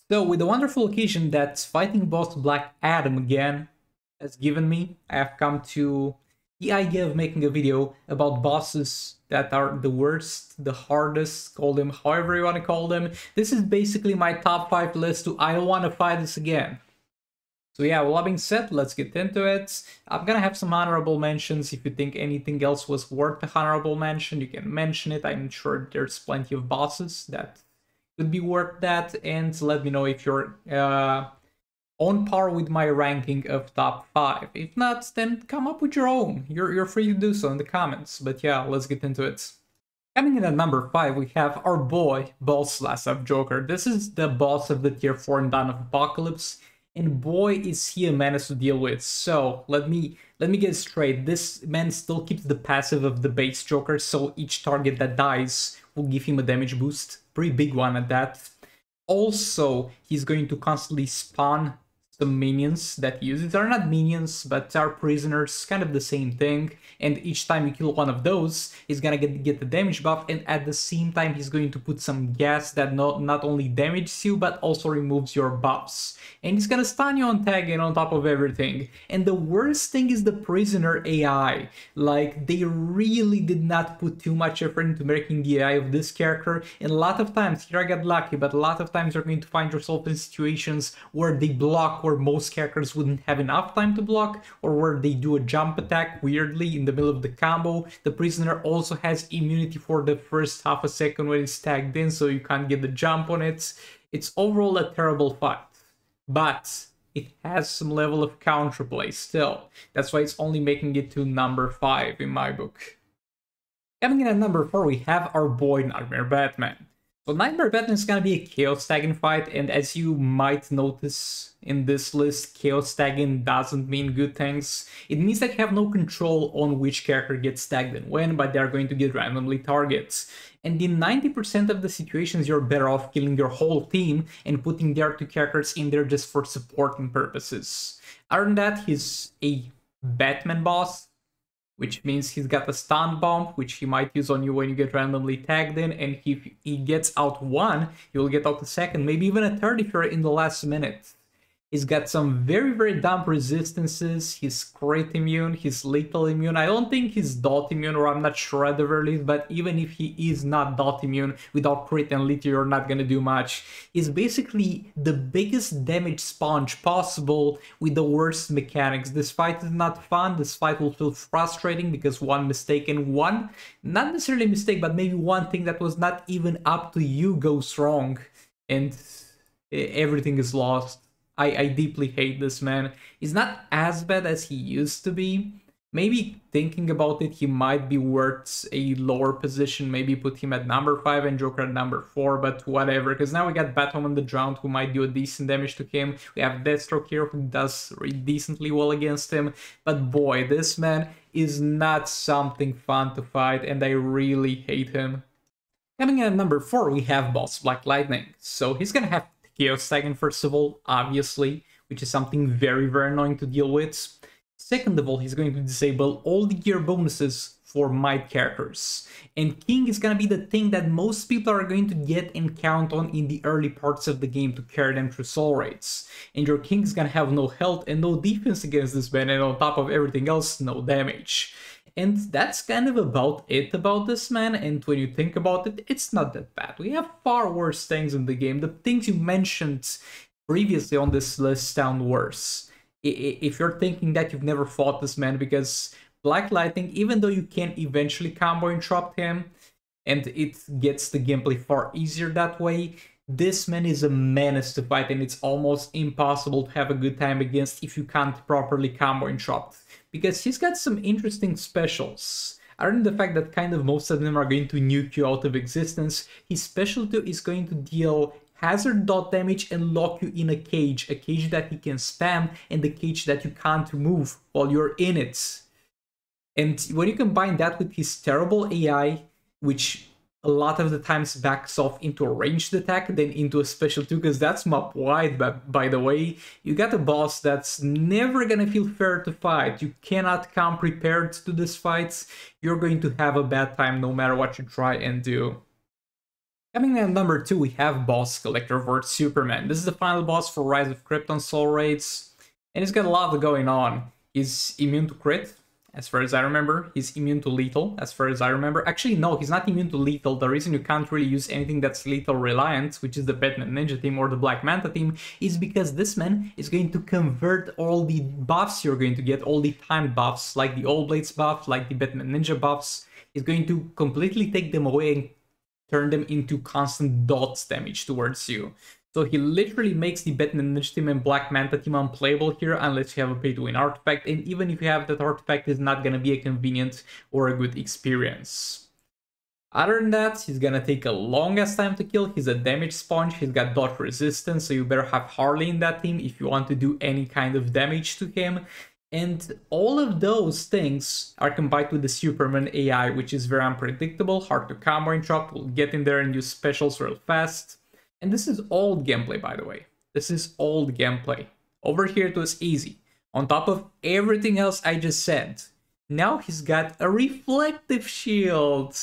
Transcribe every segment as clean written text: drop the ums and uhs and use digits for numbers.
So, with the wonderful occasion that fighting boss Black Adam again has given me, I have come to the idea of making a video about bosses that are the worst, the hardest, call them however you want to call them. This is basically my top 5 list to I don't want to fight this again. So yeah, with that being said, let's get into it. I'm gonna have some honorable mentions. If you think anything else was worth a honorable mention, you can mention it. I'm sure there's plenty of bosses that could be worth that, and let me know if you're on par with my ranking of top 5. If not, then come up with your own. You're free to do so in the comments. But yeah, let's get into it. Coming in at number 5, we have our boy, Boss Lasaf Joker. This is the boss of the tier 4 in Dawn of Apocalypse, and boy is he a menace to deal with. So let me get straight. This man still keeps the passive of the base Joker, so each target that dies will give him a damage boost. Pretty big one at that. Also, he's going to constantly spawn some minions that he uses. They're not minions, but are prisoners, kind of the same thing. And each time you kill one of those, he's gonna get the damage buff, and at the same time he's going to put some gas that not only damages you, but also removes your buffs. And he's gonna stun you on tag and on top of everything. And the worst thing is the prisoner AI. Like, they really did not put too much effort into making the AI of this character, and a lot of times, here I got lucky, but a lot of times you're going to find yourself in situations where they block where most characters wouldn't have enough time to block, or where they do a jump attack weirdly in the middle of the combo. The prisoner also has immunity for the first half a second when it's tagged in, so you can't get the jump on it. It's overall a terrible fight, but it has some level of counterplay still. That's why it's only making it to number 5 in my book. Coming in at number 4, we have our boy Nightmare Batman. So Nightmare Batman is gonna be a Chaos Tagging fight, and as you might notice in this list, Chaos Tagging doesn't mean good things. It means that you have no control on which character gets tagged and when, but they are going to get randomly targets. And in 90% of the situations, you're better off killing your whole team and putting their 2 characters in there just for supporting purposes. Other than that, he's a Batman boss, which means he's got a stun bomb, which he might use on you when you get randomly tagged in, and if he gets out 1, you'll get out a 2nd, maybe even a 3rd if you're in the last minute. He's got some very dumb resistances. He's crit immune, he's lethal immune. I don't think he's dot immune, or I'm not sure at the very least, but even if he is not dot immune, without crit and lethal you're not gonna do much. He's basically the biggest damage sponge possible with the worst mechanics. This fight is not fun, this fight will feel frustrating because one mistake and one, not necessarily a mistake, but maybe one thing that was not even up to you goes wrong, and everything is lost. I deeply hate this man. He's not as bad as he used to be. Maybe thinking about it, he might be worth a lower position. Maybe put him at number 5 and Joker at number 4, but whatever. Because now we got Batwoman the Drowned, who might do a decent damage to him. We have Deathstroke here, who does decently well against him. But boy, this man is not something fun to fight, and I really hate him. Coming in at number 4, we have Boss Black Lightning. So he's gonna have Chaos Tagging first of all, obviously, which is something very annoying to deal with. Second of all, he's going to disable all the gear bonuses for might characters. And King is gonna be the thing that most people are going to get and count on in the early parts of the game to carry them through soul rates. And your King is gonna have no health and no defense against this man, and on top of everything else, no damage. And that's kind of about it about this man, and when you think about it, it's not that bad. We have far worse things in the game. The things you mentioned previously on this list sound worse. If you're thinking that you've never fought this man, because Black Lightning, even though you can eventually combo interrupt him, and it gets the gameplay far easier that way, this man is a menace to fight, and it's almost impossible to have a good time against if you can't properly combo interrupt. Because he's got some interesting specials. Other than the fact that kind of most of them are going to nuke you out of existence, his special 2 is going to deal hazard dot damage and lock you in a cage that he can spam, and the cage that you can't move while you're in it. And when you combine that with his terrible AI, which a lot of the times backs off into a ranged attack, then into a special 2, because that's map wide, but by the way, you got a boss that's never gonna feel fair to fight. You cannot come prepared to this fight. You're going to have a bad time no matter what you try and do. Coming in at number 2, we have Boss Collector vs Superman. This is the final boss for Rise of Krypton Soul Raids, and he's got a lot going on. He's immune to crit, as far as I remember. He's immune to lethal, as far as I remember. Actually, no, he's not immune to lethal. The reason you can't really use anything that's lethal reliant, which is the Batman Ninja team or the Black Manta team, is because this man is going to convert all the buffs you're going to get, all the timed buffs, like the All Blades buff, like the Batman Ninja buffs. He's going to completely take them away and turn them into constant dots damage towards you. So he literally makes the Batman Ninja team and Black Manta team unplayable here unless you have a pay-to-win artifact, and even if you have that artifact, it's not gonna be a convenient or a good experience. Other than that, he's gonna take a longest time to kill. He's a damage sponge, he's got dodge resistance, so you better have Harley in that team if you want to do any kind of damage to him. And all of those things are combined with the Superman AI, which is very unpredictable, hard to combo interrupt, will get in there and use specials real fast. And this is old gameplay, by the way. This is old gameplay. Over here it was easy. On top of everything else I just said, now he's got a reflective shield.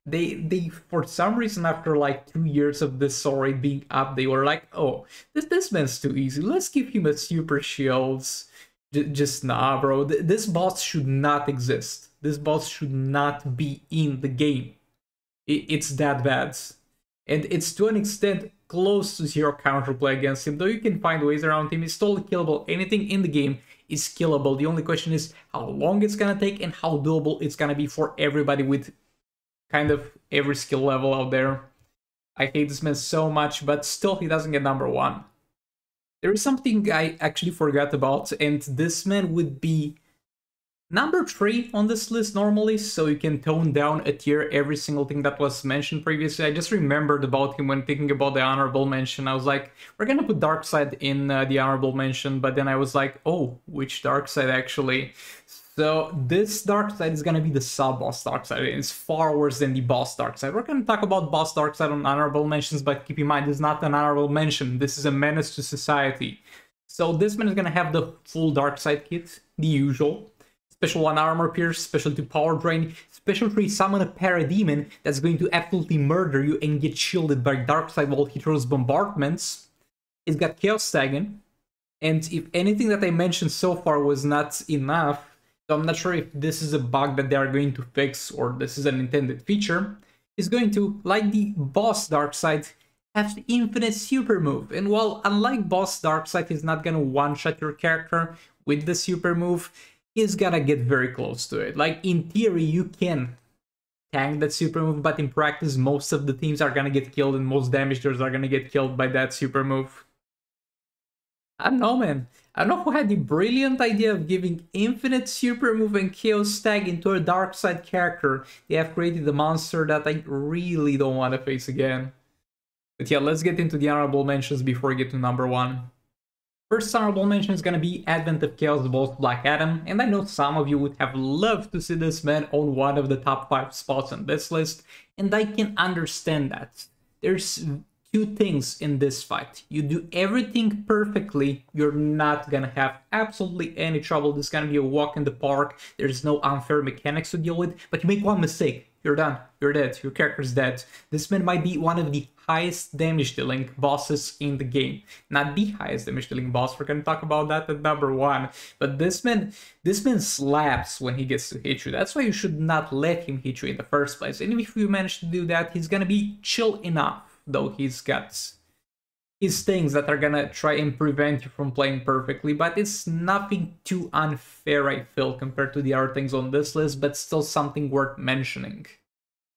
They for some reason, after like 2 years of this Soul Raid being up, they were like, oh, this man's too easy. Let's give him a super shields. Just nah, bro. This boss should not exist. This boss should not be in the game. It's that bad. And it's to an extent close to zero counterplay against him, though you can find ways around him. He's totally killable. Anything in the game is killable. The only question is how long it's gonna take and how doable it's gonna be for everybody with kind of every skill level out there. I hate this man so much, but still he doesn't get number 1. There is something I actually forgot about, and this man would be number 3 on this list normally, so you can tone down a tier every single thing that was mentioned previously. I just remembered about him when thinking about the honorable mention. I was like, we're gonna put Darkseid in the honorable mention, but then I was like, oh, which Darkseid actually? So this Darkseid is gonna be the sub-boss Darkseid, and it's far worse than the boss Darkseid. We're gonna talk about boss Darkseid on honorable mentions, but keep in mind, this is not an honorable mention. This is a menace to society. So this man is gonna have the full Darkseid kit, the usual. Special 1 armor pierce, special 2 power drain, special 3 summon a parademon that's going to absolutely murder you and get shielded by Darkseid while he throws bombardments. It's got Chaos Stagging, and if anything that I mentioned so far was not enough, so I'm not sure if this is a bug that they are going to fix or this is an intended feature, is going to, like the boss Darkseid, have the infinite super move. And while unlike boss Darkseid is not gonna one-shot your character with the super move, he's gonna get very close to it. Like in theory you can tank that super move, but in practice most of the teams are gonna get killed and most damage dealers are gonna get killed by that super move. I don't know, man. I don't know who had the brilliant idea of giving infinite super move and chaos stag into a Darkseid character. They have created a monster that I really don't want to face again. But yeah, let's get into the honorable mentions before we get to number 1. First honorable mention is gonna be Advent of Chaos Boss Black Adam, and I know some of you would have loved to see this man on one of the top 5 spots on this list, and I can understand that. There's 2 things in this fight. You do everything perfectly, you're not gonna have absolutely any trouble. This is gonna be a walk in the park. There's no unfair mechanics to deal with, but you make one mistake, you're done, you're dead, your character's dead. This man might be one of the highest damage dealing bosses in the game. Not the highest damage dealing boss, we're gonna talk about that at number 1. But this man slaps when he gets to hit you. That's why you should not let him hit you in the first place. And if you manage to do that, he's gonna be chill enough. Though he's got his things that are gonna try and prevent you from playing perfectly, but it's nothing too unfair, I feel, compared to the other things on this list, but still something worth mentioning.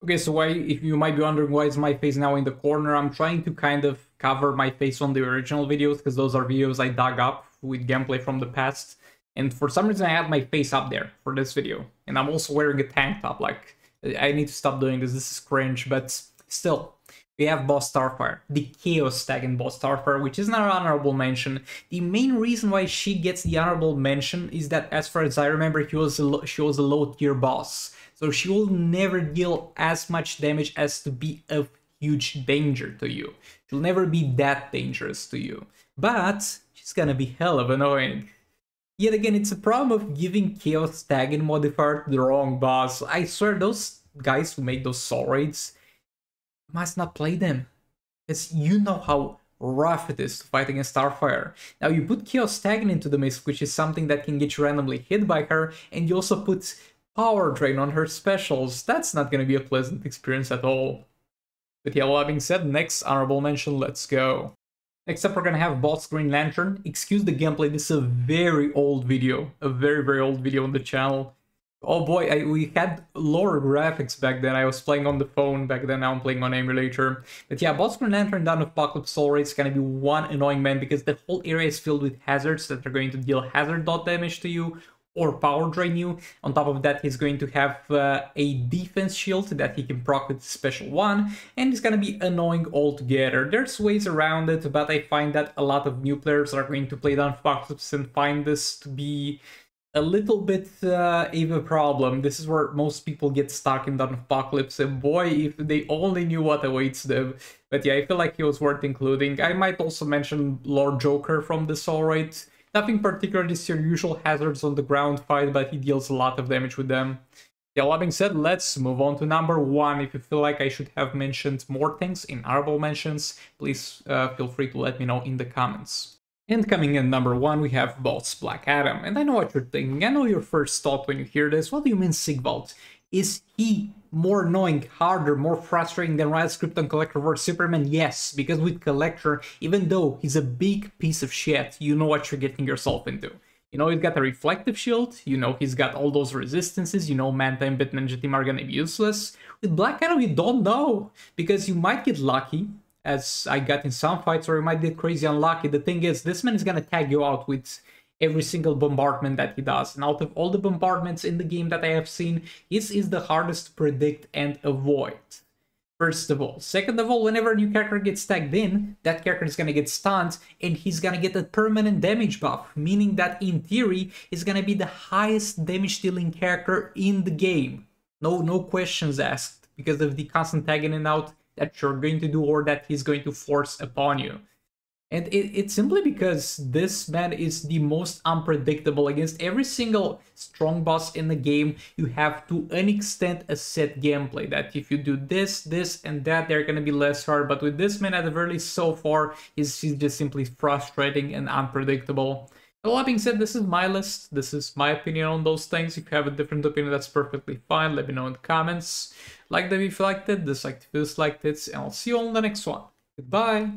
Okay, so if you might be wondering why is my face now in the corner, I'm trying to kind of cover my face on the original videos, because those are videos I dug up with gameplay from the past, and for some reason I had my face up there for this video, and I'm also wearing a tank top. Like, I need to stop doing this is cringe, but still. We have Boss Starfire, the Chaos Tag in Boss Starfire, which is not an honorable mention. The main reason why she gets the honorable mention is that, as far as I remember, she was a low tier boss. So she will never deal as much damage as to be of huge danger to you. She'll never be that dangerous to you. But she's gonna be hell of annoying. Yet again, it's a problem of giving Chaos Tag in modifier to the wrong boss. I swear, those guys who make those Soul Raids, must not play them. Because you know how rough it is to fight against Starfire. Now you put Chaos Tagging into the mix, which is something that can get you randomly hit by her, and you also put Power Drain on her specials. That's not going to be a pleasant experience at all. But yeah, all that being said, next honorable mention, let's go. Next up, we're going to have Boss Green Lantern. Excuse the gameplay, this is a very old video. A very, very old video on the channel. Oh boy, we had lower graphics back then. I was playing on the phone back then, now I'm playing on emulator. But yeah, Boss Green Lantern Dawn of Apocalypse Soul Ray is gonna be one annoying man because the whole area is filled with hazards that are going to deal hazard dot damage to you or power drain you. On top of that, he's going to have a defense shield that he can proc with special one, and it's gonna be annoying altogether. There's ways around it, but I find that a lot of new players are going to play Dawn of Apocalypse and find this to be a little bit of a problem. This is where most people get stuck in Dawn of Apocalypse, and boy, if they only knew what awaits them. But yeah, I feel like he was worth including. I might also mention Lord Joker from the Soul Raid. Nothing particular, just your usual hazards on the ground fight, but he deals a lot of damage with them. Yeah, all that being said, let's move on to number 1. If you feel like I should have mentioned more things in honorable mentions, please feel free to let me know in the comments. And coming in number 1, we have Boss Black Adam. And I know what you're thinking. I know your first thought when you hear this. What do you mean Sigvald? Is he more annoying, harder, more frustrating than Riot's Krypton Collector vs Superman? Yes, because with Collector, even though he's a big piece of shit, you know what you're getting yourself into. You know he's got a reflective shield, you know he's got all those resistances, you know Manta and Bit Ninja Team are gonna be useless. With Black Adam, you don't know, because you might get lucky, as I got in some fights, or you might get crazy unlucky. The thing is, this man is gonna tag you out with every single bombardment that he does. And out of all the bombardments in the game that I have seen, his is the hardest to predict and avoid. First of all. Second of all, whenever a new character gets tagged in, that character is gonna get stunned and he's gonna get a permanent damage buff, meaning that in theory, he's gonna be the highest damage dealing character in the game. No questions asked, because of the constant tagging in and out that you're going to do or that he's going to force upon you. And it's simply because this man is the most unpredictable. Against every single strong boss in the game, you have to an extent a set gameplay that if you do this, this, and that, they're gonna be less hard. But with this man, at the very least so far, he's just simply frustrating and unpredictable. All that being said, this is my list. This is my opinion on those things. If you have a different opinion, that's perfectly fine. Let me know in the comments. Like them if you liked it, dislike if you disliked it, and I'll see you on the next one. Goodbye!